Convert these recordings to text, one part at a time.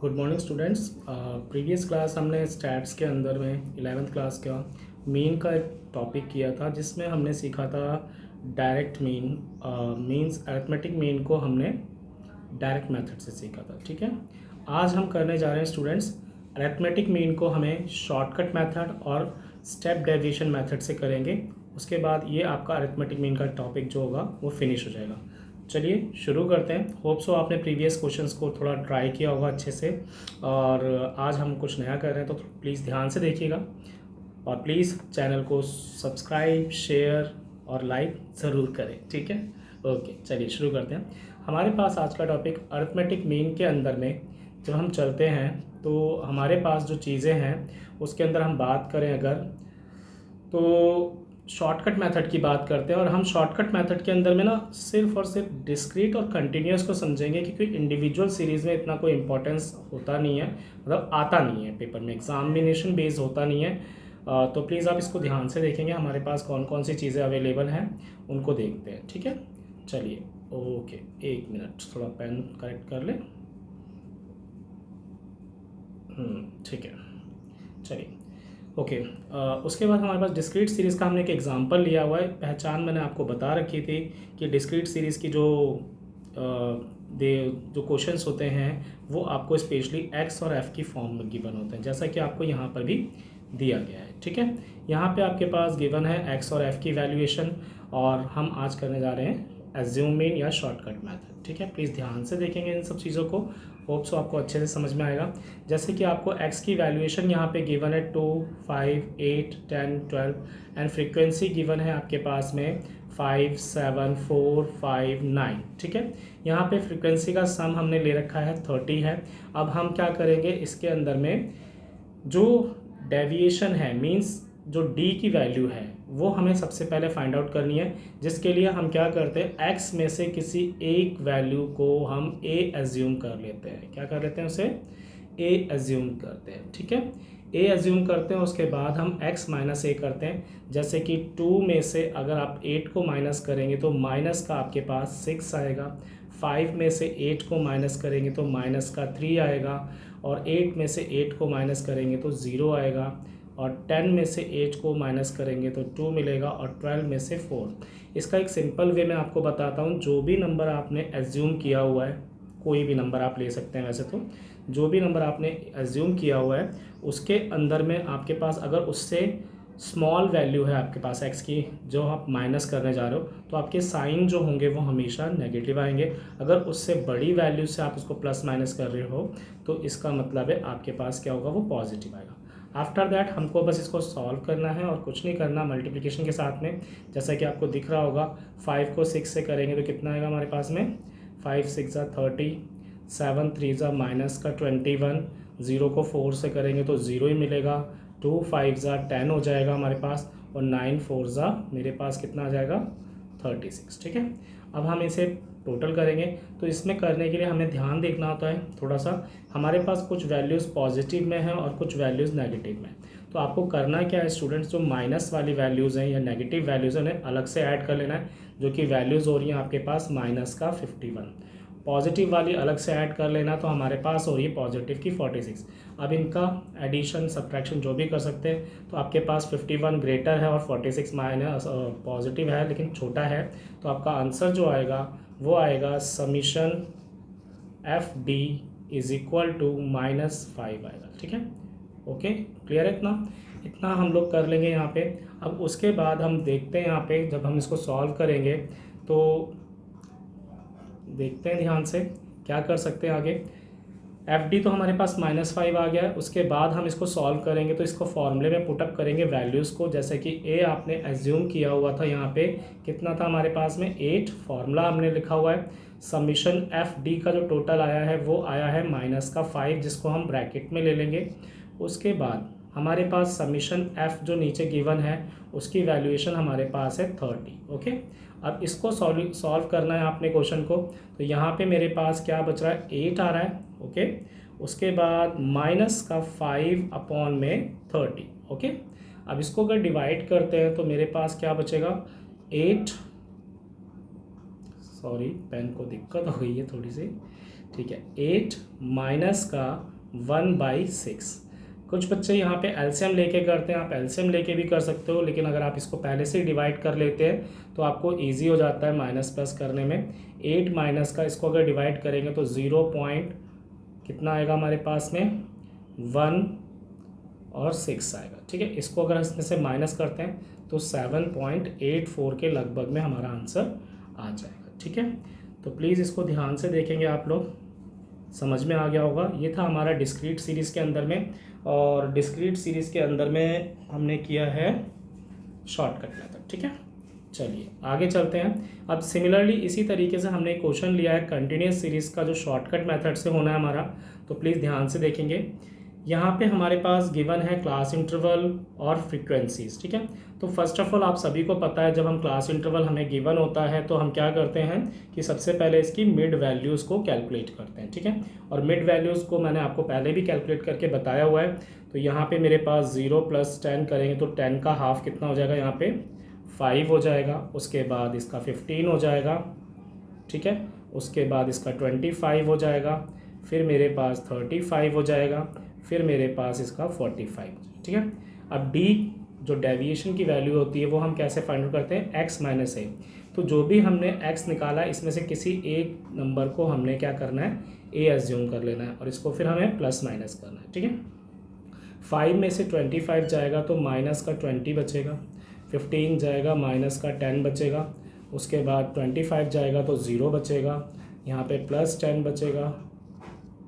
Good morning students. Previous class हमने stats के अंदर में 11th क्लास का मीन का एक टॉपिक किया था जिसमें हमने सीखा था direct mean. Means arithmetic mean को हमने डायरेक्ट मेथड से सीखा था। ठीक है, आज हम करने जा रहे हैं स्टूडेंट्स अरिथमेटिक मीन को हमें शॉर्टकट मेथड और स्टेप डेविएशन मेथड से करेंगे। उसके बाद ये आपका अरिथमेटिक मीन का टॉपिक जो होगा वो फिनिश हो जाएगा। चलिए शुरू करते हैं। होप सो आपने प्रीवियस क्वेश्चंस को थोड़ा ट्राई किया होगा अच्छे से, और आज हम कुछ नया कर रहे हैं तो प्लीज़ ध्यान से देखिएगा और प्लीज़ चैनल को सब्सक्राइब, शेयर और लाइक ज़रूर करें। ठीक है, ओके चलिए शुरू करते हैं। हमारे पास आज का टॉपिक अरिथमेटिक मीन के अंदर में जब हम चलते हैं तो हमारे पास जो चीज़ें हैं उसके अंदर हम बात करें अगर तो शॉर्टकट मेथड की बात करते हैं। और हम शॉर्टकट मेथड के अंदर में ना सिर्फ और सिर्फ डिस्क्रीट और कंटिन्यूस को समझेंगे क्योंकि इंडिविजुअल सीरीज़ में इतना कोई इंपॉर्टेंस होता नहीं है, मतलब आता नहीं है पेपर में, एग्जामिनेशन बेस्ड होता नहीं है। तो प्लीज़ आप इसको ध्यान से देखेंगे। हमारे पास कौन कौन सी चीज़ें अवेलेबल हैं उनको देखते हैं। ठीक है, चलिए ओके, एक मिनट थोड़ा पेन करेक्ट कर ले। ठीक है, चलिए ओके। उसके बाद हमारे पास डिस्क्रीट सीरीज़ का हमने एक एग्जांपल लिया हुआ है। पहचान मैंने आपको बता रखी थी कि डिस्क्रीट सीरीज़ की जो क्वेश्चंस होते हैं वो आपको स्पेशली एक्स और एफ की फॉर्म में गिवन होते हैं, जैसा कि आपको यहाँ पर भी दिया गया है। ठीक है, यहाँ पे आपके पास गिवन है एक्स और एफ की वैल्यूएशन, और हम आज करने जा रहे हैं एज्यूम मीन या शॉर्टकट मेथड। ठीक है, प्लीज़ ध्यान से देखेंगे इन सब चीज़ों को, होप सो आपको अच्छे से समझ में आएगा। जैसे कि आपको x की वैल्यूएशन यहाँ पे गिवन है 2, 5, 8, 10, 12 एंड फ्रीक्वेंसी गिवन है आपके पास में 5, 7, 4, 5, 9। ठीक है, यहाँ पे फ्रीक्वेंसी का सम हमने ले रखा है 30 है। अब हम क्या करेंगे, इसके अंदर में जो डेविएशन है मीन्स जो d की वैल्यू है वो हमें सबसे पहले फाइंड आउट करनी है, जिसके लिए हम क्या करते हैं x में से किसी एक वैल्यू को हम a एज्यूम कर लेते हैं। क्या कर लेते हैं, उसे a एज्यूम करते हैं। ठीक है, a एज्यूम करते हैं, उसके बाद हम x माइनस a करते हैं। जैसे कि 2 में से अगर आप 8 को माइनस करेंगे तो माइनस का आपके पास 6 आएगा, 5 में से 8 को माइनस करेंगे तो माइनस का 3 आएगा, और 8 में से 8 को माइनस करेंगे तो 0 आएगा, और 10 में से 8 को माइनस करेंगे तो 2 मिलेगा, और 12 में से 4। इसका एक सिंपल वे मैं आपको बताता हूँ। जो भी नंबर आपने एज्यूम किया हुआ है, कोई भी नंबर आप ले सकते हैं वैसे तो, जो भी नंबर आपने एज्यूम किया हुआ है उसके अंदर में आपके पास अगर उससे स्मॉल वैल्यू है आपके पास x की जो आप माइनस करने जा रहे हो, तो आपके साइन जो होंगे वो हमेशा नेगेटिव आएंगे। अगर उससे बड़ी वैल्यू से आप उसको प्लस माइनस कर रहे हो तो इसका मतलब है आपके पास क्या होगा, वो पॉजिटिव आएगा। आफ्टर दैट हमको बस इसको सॉल्व करना है और कुछ नहीं करना मल्टीप्लिकेशन के साथ में। जैसा कि आपको दिख रहा होगा 5 को 6 से करेंगे तो कितना आएगा हमारे पास में, 5 6 30, 7 3 माइनस का 21, 0 को 4 से करेंगे तो 0 ही मिलेगा, 2 5 10 हो जाएगा हमारे पास, और 9 4 मेरे पास कितना आ जाएगा 36। ठीक है, अब हम इसे टोटल करेंगे तो इसमें करने के लिए हमें ध्यान देखना होता है थोड़ा सा। हमारे पास कुछ वैल्यूज़ पॉजिटिव में है और कुछ वैल्यूज़ नेगेटिव में। तो आपको करना क्या है स्टूडेंट्स, जो माइनस वाली वैल्यूज़ हैं या नेगेटिव वैल्यूज़ हैं उन्हें अलग से ऐड कर लेना है, जो कि वैल्यूज़ हो रही हैं आपके पास माइनस का 51। पॉजिटिव वाली अलग से ऐड कर लेना तो हमारे पास हो रही है पॉजिटिव की 46। अब इनका एडिशन सब्ट्रैक्शन जो भी कर सकते हैं, तो आपके पास 51 ग्रेटर है और 46 माइनस पॉजिटिव है लेकिन छोटा है, तो आपका आंसर जो आएगा वो आएगा समीशन f d is equal to -5 आएगा। ठीक है, ओके क्लियर है, इतना इतना हम लोग कर लेंगे यहाँ पे। अब उसके बाद हम देखते हैं यहाँ पे जब हम इसको सॉल्व करेंगे तो देखते हैं ध्यान से क्या कर सकते हैं आगे। एफ डी तो हमारे पास -5 आ गया है। उसके बाद हम इसको सॉल्व करेंगे तो इसको फॉर्मूले में पुटअप करेंगे वैल्यूज़ को। जैसे कि ए आपने एज्यूम किया हुआ था, यहाँ पे कितना था हमारे पास में 8, फॉर्मूला हमने लिखा हुआ है। समीशन एफ डी का जो टोटल आया है वो आया है -5, जिसको हम ब्रैकेट में ले लेंगे। उसके बाद हमारे पास समीशन एफ जो नीचे गिवन है उसकी वैल्यूएशन हमारे पास है 30। ओके, अब इसको सॉल्व करना है आपने क्वेश्चन को। तो यहाँ पे मेरे पास क्या बच रहा है, 8 आ रहा है। ओके, उसके बाद माइनस का 5 अपॉन में 30। ओके, अब इसको अगर डिवाइड करते हैं तो मेरे पास क्या बचेगा, 8 सॉरी पेन को दिक्कत हो गई है थोड़ी सी, ठीक है। 8 माइनस का 1/6। कुछ बच्चे यहाँ पे एलसीएम लेके करते हैं, आप एलसीएम लेके भी कर सकते हो, लेकिन अगर आप इसको पहले से ही डिवाइड कर लेते हैं तो आपको इजी हो जाता है माइनस प्लस करने में। 8 माइनस का इसको अगर डिवाइड करेंगे तो 0 पॉइंट कितना आएगा हमारे पास में 1 और 6 आएगा, ठीक है। इसको अगर इसमें से माइनस करते हैं तो 7.84 के लगभग में हमारा आंसर आ जाएगा, ठीक है। तो प्लीज़ इसको ध्यान से देखेंगे आप लोग, समझ में आ गया होगा। ये था हमारा डिस्क्रीट सीरीज़ के अंदर में, और डिस्क्रीट सीरीज़ के अंदर में हमने किया है शॉर्टकट मेथड, ठीक है। चलिए आगे चलते हैं। अब सिमिलरली इसी तरीके से हमने क्वेश्चन लिया है कंटिन्यूस सीरीज़ का, जो शॉर्टकट मेथड से होना है हमारा। तो प्लीज़ ध्यान से देखेंगे। यहाँ पे हमारे पास गिवन है क्लास इंटरवल और फ्रीक्वेंसीज, ठीक है। तो फर्स्ट ऑफ ऑल आप सभी को पता है, जब हम क्लास इंटरवल हमें गिवन होता है तो हम क्या करते हैं कि सबसे पहले इसकी मिड वैल्यूज़ को कैलकुलेट करते हैं, ठीक है। और मिड वैल्यूज़ को मैंने आपको पहले भी कैलकुलेट करके बताया हुआ है। तो यहाँ पे मेरे पास 0 + 10 करेंगे तो 10 का हाफ कितना हो जाएगा, यहाँ पे 5 हो जाएगा। उसके बाद इसका 15 हो जाएगा, ठीक है। उसके बाद इसका 25 हो जाएगा, फिर मेरे पास 35 हो जाएगा, फिर मेरे पास इसका 45, ठीक है। अब डी जो डेविएशन की वैल्यू होती है वो हम कैसे फाइंड आउट करते हैं, x - a। तो जो भी हमने x निकाला इसमें से किसी एक नंबर को हमने क्या करना है, a एज्यूम कर लेना है, और इसको फिर हमें प्लस माइनस करना है, ठीक है। 5 में से 25 जाएगा तो माइनस का 20 बचेगा, 15 जाएगा माइनस का 10 बचेगा, उसके बाद 25 जाएगा तो 0 बचेगा, यहाँ पे +10 बचेगा,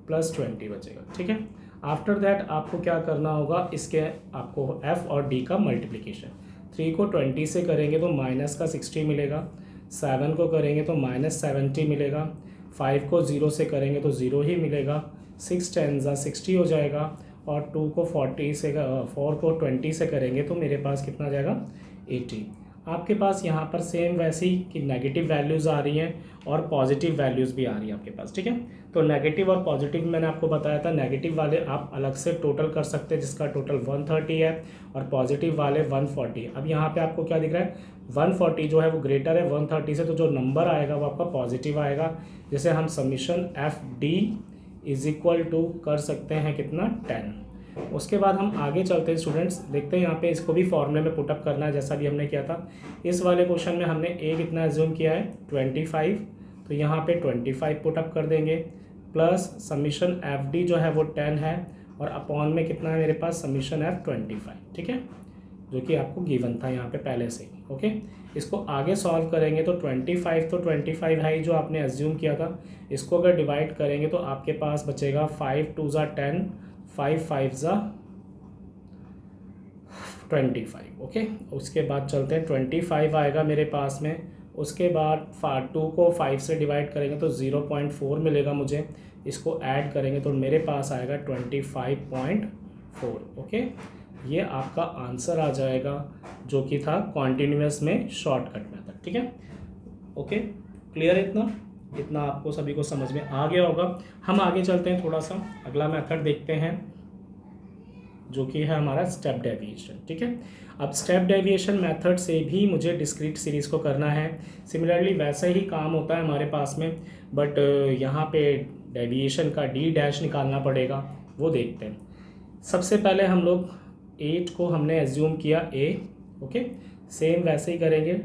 +20 बचेगा, ठीक है। आफ्टर दैट आपको क्या करना होगा, इसके आपको f और d का मल्टीप्लिकेशन। 3 को 20 से करेंगे तो माइनस का 60 मिलेगा, 7 को करेंगे तो -70 मिलेगा, 5 को 0 से करेंगे तो 0 ही मिलेगा, 6 10 60 हो जाएगा, और 2 को 40 से 4 को 20 से करेंगे तो मेरे पास कितना आ जाएगा 80। आपके पास यहाँ पर सेम वैसी कि नेगेटिव वैल्यूज़ आ रही हैं और पॉजिटिव वैल्यूज़ भी आ रही हैं आपके पास, ठीक है। तो नेगेटिव और पॉजिटिव मैंने आपको बताया था, नेगेटिव वाले आप अलग से टोटल कर सकते हैं जिसका टोटल 130 है, और पॉजिटिव वाले 140। अब यहाँ पे आपको क्या दिख रहा है, 140 जो है वो ग्रेटर है 130 से, तो जो नंबर आएगा वो आपका पॉजिटिव आएगा। जैसे हम समीशन FD = कर सकते हैं कितना 10। उसके बाद हम आगे चलते हैं स्टूडेंट्स, देखते हैं यहाँ पे इसको भी फॉर्मूले में पुटअप करना है जैसा भी हमने किया था। इस वाले क्वेश्चन में हमने a कितना एज्यूम किया है 25, तो यहाँ पे 25 पुटअप कर देंगे, प्लस समीशन FD जो है वो 10 है, और अपॉन में कितना है मेरे पास समीशन F 25, ठीक है, जो कि आपको गिवन था यहाँ पे पहले से ही। ओके, इसको आगे सॉल्व करेंगे तो 25 तो 25 है जो आपने एज्यूम किया था, इसको अगर डिवाइड करेंगे तो आपके पास बचेगा 5 2 ज़ा 10, 5 5 ज़ा 25। ओके, उसके बाद चलते हैं 25 आएगा मेरे पास में। उसके बाद 2 को 5 से डिवाइड करेंगे तो 0.4 मिलेगा मुझे, इसको ऐड करेंगे तो मेरे पास आएगा 25.4। ओके, ये आपका आंसर आ जाएगा जो कि था कॉन्टिन्यूअस में शॉर्टकट मेथड, ठीक है। ओके, क्लियर है इतना आपको सभी को समझ में आ गया होगा। हम आगे चलते हैं, थोड़ा सा अगला मेथड देखते हैं जो कि है हमारा स्टेप डेविएशन, ठीक है। अब स्टेप डेविएशन मेथड से भी मुझे डिस्क्रीट सीरीज़ को करना है। सिमिलरली वैसा ही काम होता है हमारे पास में, बट यहाँ पे डेविएशन का D' निकालना पड़ेगा, वो देखते हैं। सबसे पहले हम लोग 8 को हमने एज्यूम किया a, ओके, सेम वैसे ही करेंगे।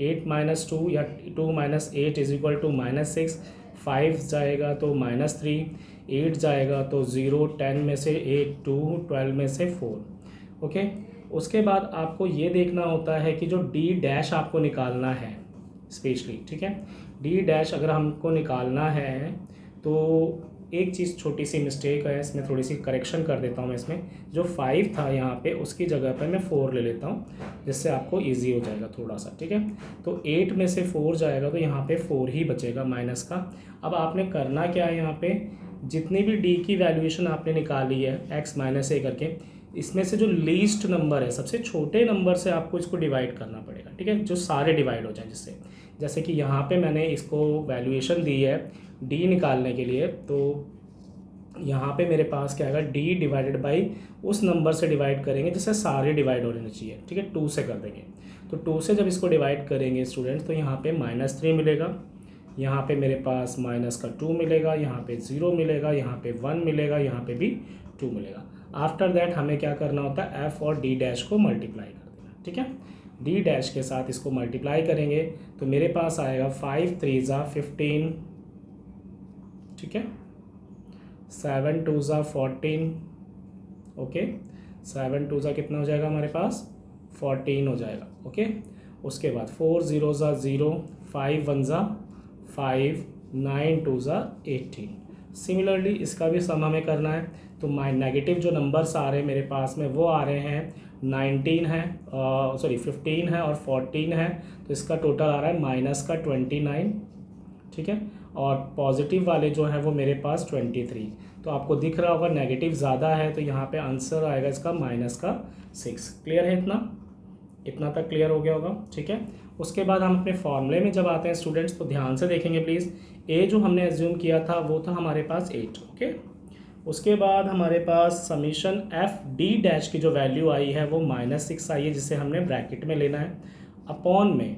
8 - 2 या 2 - 8 = -6, 5 जाएगा तो -3, 8 जाएगा तो 0, 10 में से 8 2, 12 में से 4। ओके, उसके बाद आपको ये देखना होता है कि जो D' आपको निकालना है स्पेशली, ठीक है। D' अगर हमको निकालना है तो एक चीज़ छोटी सी मिस्टेक है इसमें, थोड़ी सी करेक्शन कर देता हूँ मैं इसमें। जो 5 था यहाँ पे उसकी जगह पर मैं 4 ले लेता हूँ, जिससे आपको इजी हो जाएगा थोड़ा सा, ठीक है। तो 8 में से 4 जाएगा तो यहाँ पे 4 ही बचेगा माइनस का। अब आपने करना क्या है, यहाँ पे जितनी भी D की वैल्यूएशन आपने निकाली है x - a करके, इसमें से जो लीस्ट नंबर है, सबसे छोटे नंबर से आपको इसको डिवाइड करना पड़ेगा, ठीक है, जो सारे डिवाइड हो जाए जिससे। जैसे कि यहाँ पे मैंने इसको वैल्यूएशन दी है D निकालने के लिए, तो यहाँ पे मेरे पास क्या आएगा, D/, उस नंबर से डिवाइड करेंगे जिससे सारे डिवाइड होने चाहिए, ठीक है, 2 से कर देंगे। तो 2 से जब इसको डिवाइड करेंगे स्टूडेंट्स तो यहाँ पे -3 मिलेगा, यहाँ पे मेरे पास माइनस का 2 मिलेगा, यहाँ पे 0 मिलेगा, यहाँ पे 1 मिलेगा, यहाँ पे भी 2 मिलेगा। आफ्टर दैट हमें क्या करना होता है, एफ और डी डैश को मल्टीप्लाई कर देना, ठीक है। डी डैश के साथ इसको मल्टीप्लाई करेंगे तो मेरे पास आएगा 5 3 ज़ा 15, ठीक है, 7 2 ज़ा 14, ओके, 7 2 ज़ा कितना हो जाएगा हमारे पास 14 हो जाएगा, ओके। उसके बाद 4 0 ज़ा 0, 5 1 ज़ा 5, 9 2 ज़ा 18। सिमिलरली इसका भी सम हमें करना है, तो माइ नेगेटिव जो नंबर्स आ रहे हैं मेरे पास में वो आ रहे हैं 19 है, सॉरी 15 है और 14 है, तो इसका टोटल आ रहा है माइनस का 29, ठीक है। और पॉजिटिव वाले जो है वो मेरे पास 23। तो आपको दिख रहा होगा नेगेटिव ज़्यादा है, तो यहाँ पे आंसर आएगा इसका माइनस का 6। क्लियर है, इतना तक क्लियर हो गया होगा, ठीक है। उसके बाद हम अपने फॉर्मूले में जब आते हैं स्टूडेंट्स, तो ध्यान से देखेंगे प्लीज़। ए जो हमने एज्यूम किया था वो था हमारे पास 8, ओके। उसके बाद हमारे पास समीशन एफ डी डैश की जो वैल्यू आई है वो -6 आई है, जिसे हमने ब्रैकेट में लेना है। अपॉन में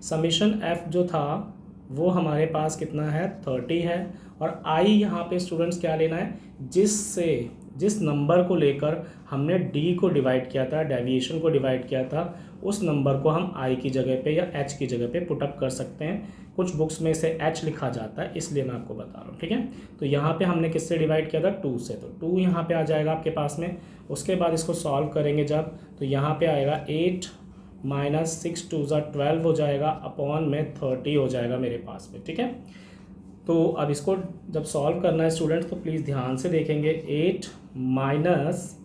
समीशन एफ जो था वो हमारे पास कितना है 30 है, और आई यहाँ पे स्टूडेंट्स क्या लेना है, जिस नंबर को लेकर हमने डी को डिवाइड किया था, डेविएशन को डिवाइड किया था, उस नंबर को हम आई की जगह पे या एच की जगह पे पुटअप कर सकते हैं। कुछ बुक्स में इसे एच लिखा जाता है, इसलिए मैं आपको बता रहा हूँ, ठीक है। तो यहाँ पे हमने किससे डिवाइड किया था 2 से, तो 2 यहाँ पे आ जाएगा आपके पास में। उसके बाद इसको सॉल्व करेंगे जब, तो यहाँ पे आएगा 8 माइनस 6 2 ज़ा 12 हो जाएगा, अपॉन में 30 हो जाएगा मेरे पास में, ठीक है। तो अब इसको जब सॉल्व करना है स्टूडेंट्स, तो प्लीज़ ध्यान से देखेंगे। 8 माइनस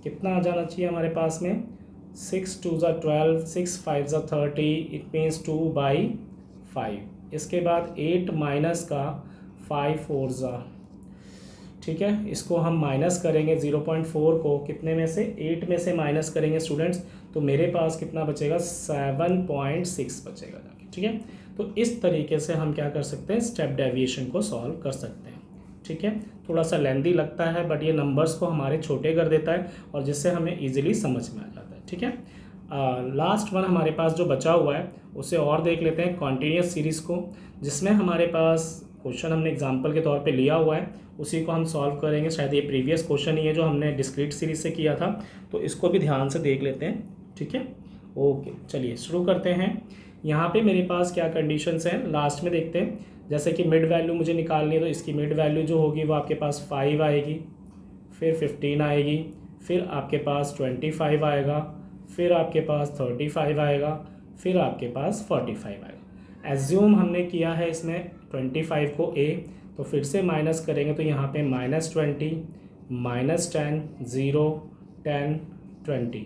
कितना आ जाना चाहिए हमारे पास में 6 2 ज़ा 12, 6 5 ज़ा 30, इट मीन्स 2/5। इसके बाद 8 माइनस का 5 4 ज़ा, ठीक है, इसको हम माइनस करेंगे 0.4 को कितने में से 8 में से माइनस करेंगे स्टूडेंट्स, तो मेरे पास कितना बचेगा 7.6 बचेगा जाके, ठीक है। तो इस तरीके से हम क्या कर सकते हैं, स्टेप डेविएशन को सॉल्व कर सकते हैं, ठीक है। थोड़ा सा लेंदी लगता है, बट ये नंबर्स को हमारे छोटे कर देता है और जिससे हमें इजीली समझ में आ जाता है, ठीक है। लास्ट वन हमारे पास जो बचा हुआ है उसे और देख लेते हैं, कॉन्टीन्यूस सीरीज़ को, जिसमें हमारे पास क्वेश्चन हमने एग्जाम्पल के तौर पे लिया हुआ है, उसी को हम सॉल्व करेंगे। शायद ये प्रीवियस क्वेश्चन ही है जो हमने डिस्क्रीट सीरीज से किया था, तो इसको भी ध्यान से देख लेते हैं, ठीक है। ओके, चलिए शुरू करते हैं। यहाँ पे मेरे पास क्या कंडीशंस हैं लास्ट में देखते हैं। जैसे कि मिड वैल्यू मुझे निकालनी है, तो इसकी मिड वैल्यू जो होगी वो आपके पास 5 आएगी, फिर 15 आएगी, फिर आपके पास 25 आएगा, फिर आपके पास 35 आएगा, फिर आपके पास 45 आएगा। एज्यूम हमने किया है इसमें 25 को ए, तो फिर से माइनस करेंगे तो यहाँ पे -20, -10, 0, 10, 20।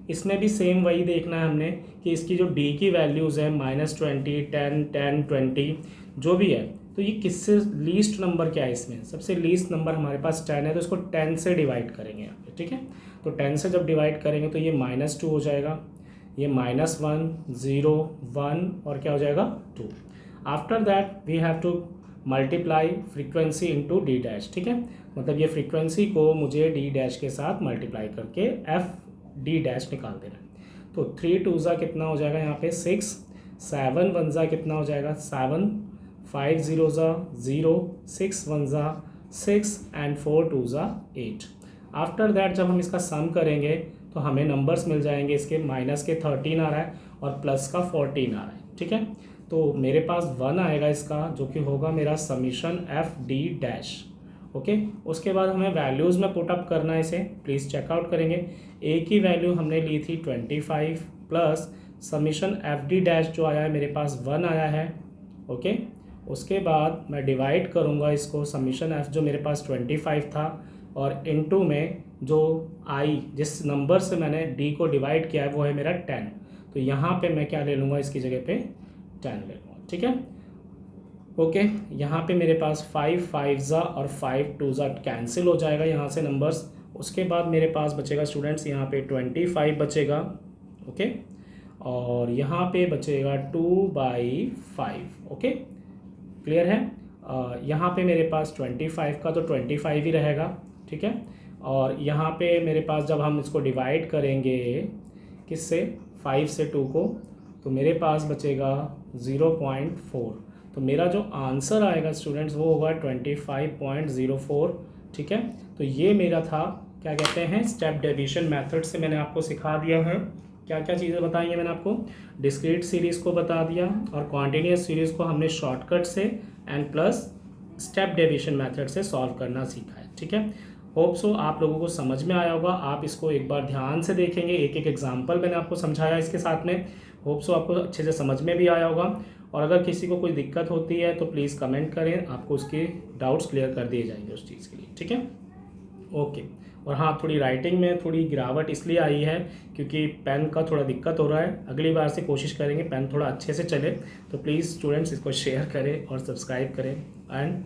इसमें भी सेम वही देखना है हमने कि इसकी जो डी की वैल्यूज़ है -20, 10, 10, 20 जो भी है, तो ये किससे लीस्ट नंबर क्या है इसमें, सबसे लीस्ट नंबर हमारे पास 10 है, तो इसको 10 से डिवाइड करेंगे यहाँ पे, ठीक है। तो 10 से जब डिवाइड करेंगे तो ये -2 हो जाएगा, ये -1, 0, 1 और क्या हो जाएगा 2। After that we have to multiply frequency into d dash, ठीक है। मतलब ये फ्रीक्वेंसी को मुझे डी डैश के साथ मल्टीप्लाई करके एफ डी डैश निकाल देना है। तो 3 2 ज़ा कितना हो जाएगा यहाँ पे 6, 7 1 ज़ा कितना हो जाएगा 7, 5 0 ज़ा 0, 6 1 ज़ा 6 एंड 4 2 ज़ा 8। आफ्टर दैट जब हम इसका सम करेंगे तो हमें नंबर्स मिल जाएंगे, इसके माइनस के 13 आ रहा है और प्लस का 14 आ रहा है, ठीक है। तो मेरे पास 1 आएगा इसका, जो कि होगा मेरा summation f D dash, okay. उसके बाद हमें वैल्यूज़ में पुटअप करना है इसे, प्लीज़ चेकआउट करेंगे। ए की वैल्यू हमने ली थी 25 plus summation f D dash जो आया है मेरे पास 1 आया है, ओके। उसके बाद मैं डिवाइड करूँगा इसको, समीशन एफ जो मेरे पास 25 था और इनटू में जो आई जिस नंबर से मैंने डी को डिवाइड किया है वो है मेरा 10, तो यहाँ पे मैं क्या ले लूँगा इसकी जगह पे 10 ले लूँगा, ठीक है। ओके, यहाँ पे मेरे पास 5 5 ज़ा और 5 2 ज़ा कैंसिल हो जाएगा यहाँ से नंबर्स। उसके बाद मेरे पास बचेगा स्टूडेंट्स यहाँ पे 25 बचेगा, ओके, और यहाँ पे बचेगा 2/5, ओके, क्लियर है। यहाँ पे मेरे पास 25 का तो 25 ही रहेगा, ठीक है। और यहाँ पे मेरे पास जब हम इसको डिवाइड करेंगे किससे 5 से 2 को, तो मेरे पास बचेगा 0.4। तो मेरा जो आंसर आएगा स्टूडेंट्स वो होगा 25.04। ठीक है, तो ये मेरा था क्या कहते हैं स्टेप डेविएशन मेथड से मैंने आपको सिखा दिया है। क्या क्या चीज़ें बताई हैं मैंने आपको, डिस्क्रीट सीरीज़ को बता दिया और क्वांटिनियस सीरीज़ को हमने शॉर्टकट से and plus step deviation method से सॉल्व करना सीखा है। ठीक है, होप सो आप लोगों को समझ में आया होगा। आप इसको एक बार ध्यान से देखेंगे, एक एक एग्जाम्पल मैंने आपको समझाया इसके साथ में, होप सो आपको अच्छे से समझ में भी आया होगा। और अगर किसी को कोई दिक्कत होती है तो प्लीज़ कमेंट करें, आपको उसके डाउट्स क्लियर कर दिए जाएंगे उस चीज़ के लिए। ठीक है, ओके। और हाँ, थोड़ी राइटिंग में थोड़ी गिरावट इसलिए आई है क्योंकि पेन का थोड़ा दिक्कत हो रहा है। अगली बार से कोशिश करेंगे पेन थोड़ा अच्छे से चले। तो प्लीज़ स्टूडेंट्स इसको शेयर करें और सब्सक्राइब करें एंड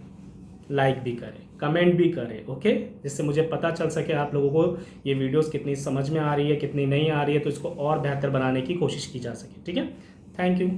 लाइक भी करें, कमेंट भी करें, ओके, जिससे मुझे पता चल सके आप लोगों को ये वीडियोस कितनी समझ में आ रही है, कितनी नहीं आ रही है, तो इसको और बेहतर बनाने की कोशिश की जा सके। ठीक है, थैंक यू।